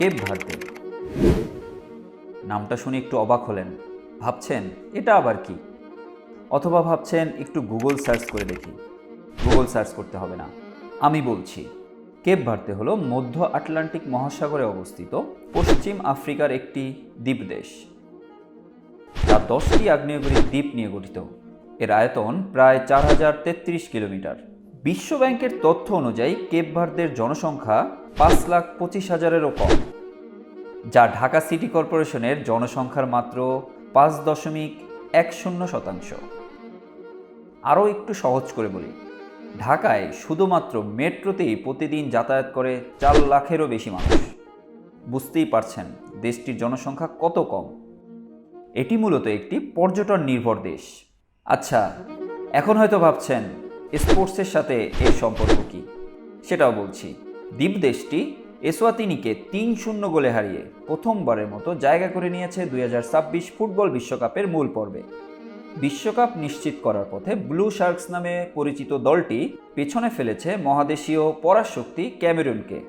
Cape Verde. নামটা শুনে একটু অবাক হলেন, ভাবছেন এটা আবার কি? অথবা ভাবছেন একটু গুগল সার্চ করে দেখি। গুগল সার্চ করতে হবে না, আমি বলছি। কেপ ভার্দে হলো মধ্য আটলান্টিক মহাসাগরে অবস্থিত পশ্চিম আফ্রিকার একটি দ্বীপদেশ, যা 10টি আগ্নেয়গিরি দ্বীপ নিয়ে গঠিত। এর আয়তন প্রায় 4033 কিলোমিটার। বিশ্ব ব্যাংকের তথ্য অনুযায়ী কেপ ভার্দের জনসংখ্যা 5,25,000-এরও কম, যা ঢাকা সিটি কর্পোরেশনের জনসংখ্যার মাত্র 5.10%। আরও একটু সহজ করে বলি, ঢাকায় শুধুমাত্র মেট্রোতেই প্রতিদিন যাতায়াত করে 4 লাখেরও বেশি মানুষ। বুঝতেই পারছেন দেশটির জনসংখ্যা কত কম। এটি মূলত একটি পর্যটন নির্ভর দেশ। আচ্ছা, এখন হয়তো ভাবছেন স্পোর্টসের সাথে এর সম্পর্ক কী, সেটাও বলছি। দ্বীপ দেশটি এসওয়াতিনিকে 3-0 গোলে হারিয়ে প্রথমবারের মতো জায়গা করে নিয়েছে 2026 ফুটবল বিশ্বকাপের মূল পর্বে। বিশ্বকাপ নিশ্চিত করার পথে ব্লু শার্কস নামে পরিচিত দলটি পেছনে ফেলেছে মহাদেশীয় পরাশক্তি ক্যামেরুনকে।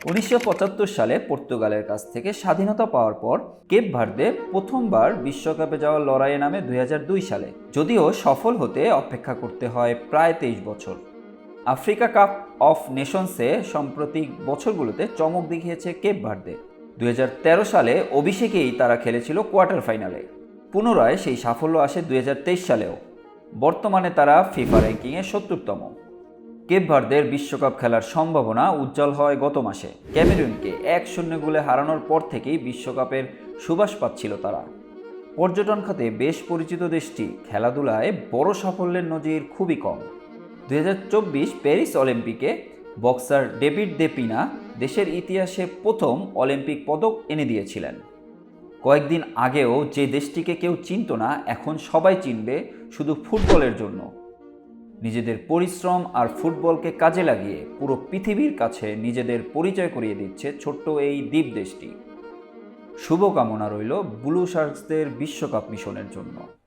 1975 সালে পর্তুগালের কাছ থেকে স্বাধীনতা পাওয়ার পর কেপ ভার্দে প্রথমবার বিশ্বকাপে যাওয়ার লড়াইয়ে নামে 2002 সালে, যদিও সফল হতে অপেক্ষা করতে হয় প্রায় 23 বছর। আফ্রিকা কাপ অফ নেশনসে সাম্প্রতিক বছরগুলোতে চমক দেখিয়েছে কেপ ভার্দে। 2013 সালে অভিষেকেই তারা খেলেছিল কোয়ার্টার ফাইনালে। পুনরায় সেই সাফল্য আসে 2023 সালেও। বর্তমানে তারা ফিফা র্যাঙ্কিংয়ে 70তম। কেপ ভার্দের বিশ্বকাপ খেলার সম্ভাবনা উজ্জ্বল হয় গত মাসে। ক্যামেরুনকে 1-0 গোলে হারানোর পর থেকেই বিশ্বকাপের সুবাস পাচ্ছিল তারা। পর্যটন খাতে বেশ পরিচিত দেশটি খেলাধুলায় বড় সাফল্যের নজির খুবই কম। 2024 প্যারিস অলিম্পিকে বক্সার ডেভিড দে পিনা দেশের ইতিহাসে প্রথম অলিম্পিক পদক এনে দিয়েছিলেন। কয়েকদিন আগেও যে দেশটিকে কেউ চিনত না, এখন সবাই চিনবে শুধু ফুটবলের জন্য। নিজেদের পরিশ্রম আর ফুটবলকে কাজে লাগিয়ে পুরো পৃথিবীর কাছে নিজেদের পরিচয় করিয়ে দিচ্ছে ছোট্ট এই দ্বীপ দেশটি। শুভকামনা রইল ব্লু শার্কসদের বিশ্বকাপ মিশনের জন্য।